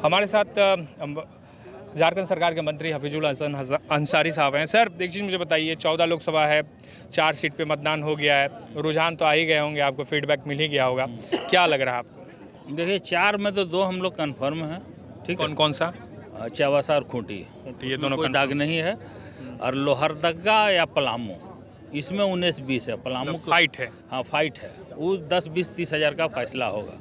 हमारे साथ झारखंड सरकार के मंत्री हफीजुल हसन अंसारी साहब हैं। सर एक चीज़ मुझे बताइए, 14 लोकसभा है, 4 सीट पे मतदान हो गया है, रुझान तो आ ही गए होंगे, आपको फीडबैक मिल ही गया होगा, क्या लग रहा है आपको? देखिए 4 में तो 2 हम लोग कन्फर्म हैं। ठीक है, कौन कौन सा? चावासा और खूंटी, ये दोनों कोई दाग नहीं है। और लोहरदगा या पलामू, इसमें 19-20 है। पलामू फाइट है। हाँ फाइट है, वो 10-20-30 हज़ार का फैसला होगा,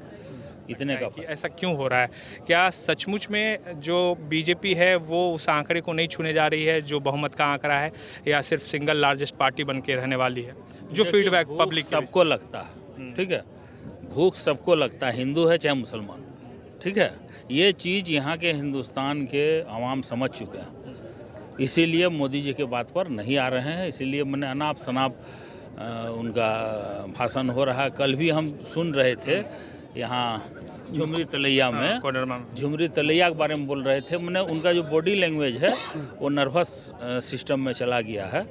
इतने का कि ऐसा क्यों हो रहा है? क्या सचमुच में जो बीजेपी है वो उस आंकड़े को नहीं छूने जा रही है जो बहुमत का आंकड़ा है, या सिर्फ सिंगल लार्जेस्ट पार्टी बन के रहने वाली है? जो फीडबैक पब्लिक सबको लगता है, ठीक है, भूख सबको लगता है, हिंदू है चाहे मुसलमान, ठीक है। ये चीज़ यहाँ के हिंदुस्तान के आवाम समझ चुके हैं, इसीलिए मोदी जी के बात पर नहीं आ रहे हैं। इसीलिए मैंने अनाप शनाप उनका भाषण हो रहा है। कल भी हम सुन रहे थे यहाँ झुमरी तलैया में, झुमरी तलैया के बारे में बोल रहे थे। मैंने उनका जो बॉडी लैंग्वेज है वो नर्वस सिस्टम में चला गया है,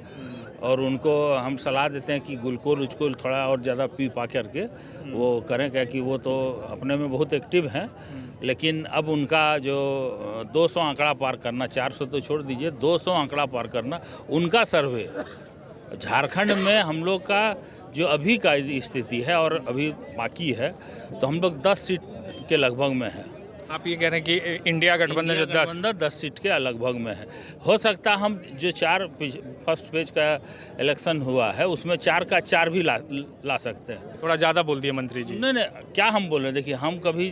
और उनको हम सलाह देते हैं कि गुलकोल उचकोल थोड़ा और ज़्यादा पी पा करके वो करें, क्या कि वो तो अपने में बहुत एक्टिव हैं। लेकिन अब उनका जो 200 आंकड़ा पार करना, 400 तो छोड़ दीजिए, 200 आंकड़ा पार करना, उनका सर्वे झारखंड में हम लोग का जो अभी का स्थिति है और अभी बाकी है, तो हम लोग 10 सीट के लगभग में है। आप ये कह रहे हैं कि इंडिया गठबंधन जो 10 सीट के लगभग में है। हो सकता हम जो 4 फर्स्ट पेज का इलेक्शन हुआ है उसमें 4 का 4 भी ला सकते हैं। थोड़ा ज़्यादा बोल दिए मंत्री जी। नहीं, क्या हम बोल रहे हैं, देखिए हम कभी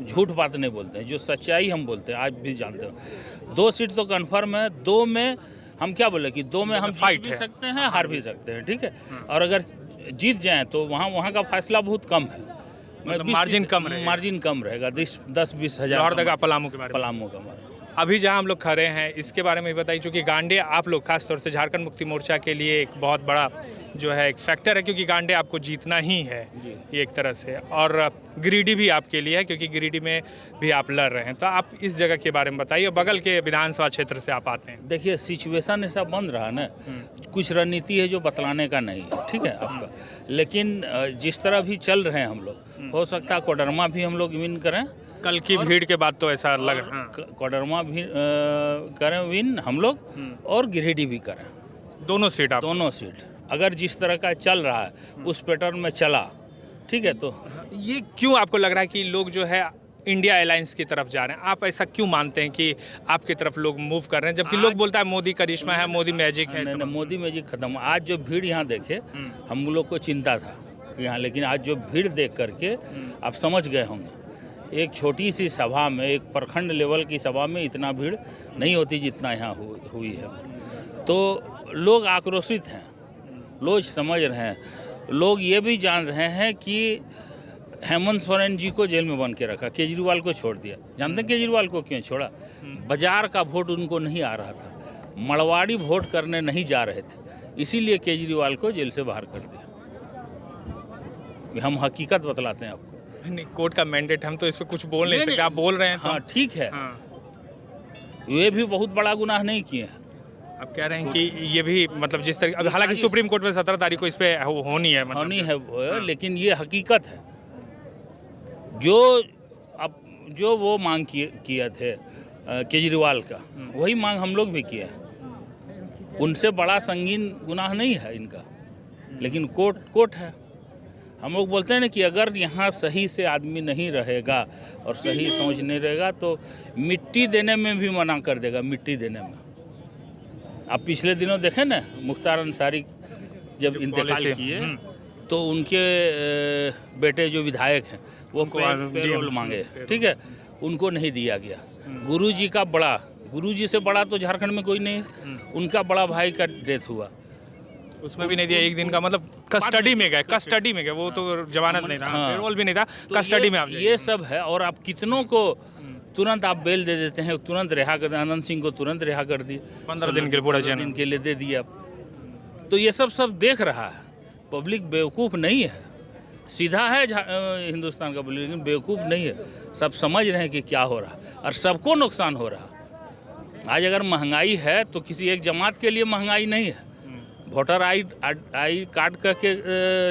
झूठ बात नहीं बोलते हैं, जो सच्चाई हम बोलते हैं, आज भी जानते हो। 2 सीट तो कन्फर्म है, 2 में हम क्या बोले कि 2 में हम फाइट जीत भी सकते हैं, हार भी सकते हैं, ठीक है। और अगर जीत जाएँ तो वहाँ का फैसला बहुत कम है, मार्जिन कम रहेगा, 10-20 हज़ार। लोहरदगा पलामू के बारे में, पलामू का हमारा अभी जहां हम लोग खड़े हैं इसके बारे में बताइए, क्योंकि गांडे आप लोग खास तौर से झारखंड मुक्ति मोर्चा के लिए एक बहुत बड़ा जो है एक फैक्टर है, क्योंकि गांडे आपको जीतना ही है ये एक तरह से, और गिरिडीह भी आपके लिए है क्योंकि गिरिडीह में भी आप लड़ रहे हैं। तो आप इस जगह के बारे में बताइए, बगल के विधानसभा क्षेत्र से आप आते हैं। देखिए सिचुएशन ऐसा बन रहा है ना, कुछ रणनीति है जो बतलाने का नहीं है, ठीक है आपका। लेकिन जिस तरह भी चल रहे हैं हम लोग, हो सकता है कोडरमा भी हम लोग विन करें। कल की भीड़ के बाद तो ऐसा लग रहा है कोडरमा भी करें विन हम लोग, और गिरिडीह भी करें। दोनों सीट अगर जिस तरह का चल रहा है उस पैटर्न में चला, ठीक है। तो ये क्यों आपको लग रहा है कि लोग जो है इंडिया अलायंस की तरफ जा रहे हैं? आप ऐसा क्यों मानते हैं कि आपकी तरफ लोग मूव कर रहे हैं, जबकि लोग बोलता है मोदी करिश्मा है, मोदी मैजिक है? नहीं, मोदी मैजिक खत्म। आज जो भीड़ यहाँ देखे, हम लोग को चिंता था यहाँ, लेकिन आज जो भीड़ देख करके आप समझ गए होंगे। एक छोटी सी सभा में, एक प्रखंड लेवल की सभा में इतना भीड़ नहीं होती जितना यहाँ हुई है। तो लोग आक्रोशित हैं, लोग समझ रहे हैं, लोग ये भी जान रहे हैं कि हेमंत सोरेन जी को जेल में बंद के रखा, केजरीवाल को छोड़ दिया। जानते हैं केजरीवाल को क्यों छोड़ा? बाजार का वोट उनको नहीं आ रहा था, मड़वाड़ी वोट करने नहीं जा रहे थे, इसीलिए केजरीवाल को जेल से बाहर कर दिया। हम हकीकत बतलाते हैं आपको। नहीं, कोर्ट का मैंडेट, हम तो इस पर कुछ बोल नहीं सकते, आप बोल रहे हैं तो हाँ ठीक है। ये भी बहुत बड़ा गुनाह नहीं किए हैं। आप कह रहे हैं कि ये भी मतलब जिस तरह, हालांकि सुप्रीम कोर्ट में 17 तारीख को इस पे होनी है, होनी है, लेकिन ये हकीकत है। जो वो मांग किए थे केजरीवाल का, वही मांग हम लोग भी किए हैं। उनसे बड़ा संगीन गुनाह नहीं है इनका, लेकिन कोर्ट है। हम लोग बोलते हैं ना कि अगर यहाँ सही से आदमी नहीं रहेगा और सही सोच नहीं रहेगा तो मिट्टी देने में भी मना कर देगा, मिट्टी देने में। आप पिछले दिनों देखें ना, मुख्तार अंसारी जब इंतकाल किए तो उनके बेटे जो विधायक हैं वो पेरोल मांगे, ठीक है, उनको नहीं दिया गया। गुरुजी से बड़ा तो झारखंड में कोई नहीं है, उनका बड़ा भाई का डेथ हुआ, उसमें भी नहीं दिया। एक दिन का मतलब कस्टडी में गए, वो तो जमानत नहीं था, पेरोल भी नहीं था, कस्टडी में आप ये सब है। और आप कितनों को तुरंत आप बेल दे देते हैं, तुरंत रिहा कर, आनंद सिंह को तुरंत रिहा कर दिए, 15 दिन के लिए, पूरा दिन के लिए दे दिया। तो ये सब देख रहा है, पब्लिक बेवकूफ़ नहीं है, सीधा है हिंदुस्तान का पब्लिक, लेकिन बेवकूफ़ नहीं है। सब समझ रहे हैं कि क्या हो रहा और सबको नुकसान हो रहा। आज अगर महंगाई है तो किसी एक जमात के लिए महंगाई नहीं है। वोटर आई कार्ड करके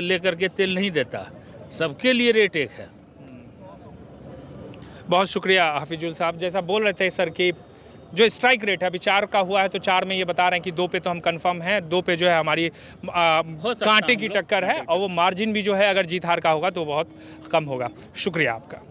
लेकर के तेल नहीं देता, सबके लिए रेट एक है। बहुत शुक्रिया हाफिजुल साहब। जैसा बोल रहे थे सर कि जो स्ट्राइक रेट है अभी 4 का हुआ है, तो 4 में ये बता रहे हैं कि 2 पे तो हम कंफर्म हैं, 2 पे जो है हमारी कांटे की टक्कर है, और वो मार्जिन भी जो है अगर जीत हार का होगा तो बहुत कम होगा। शुक्रिया आपका।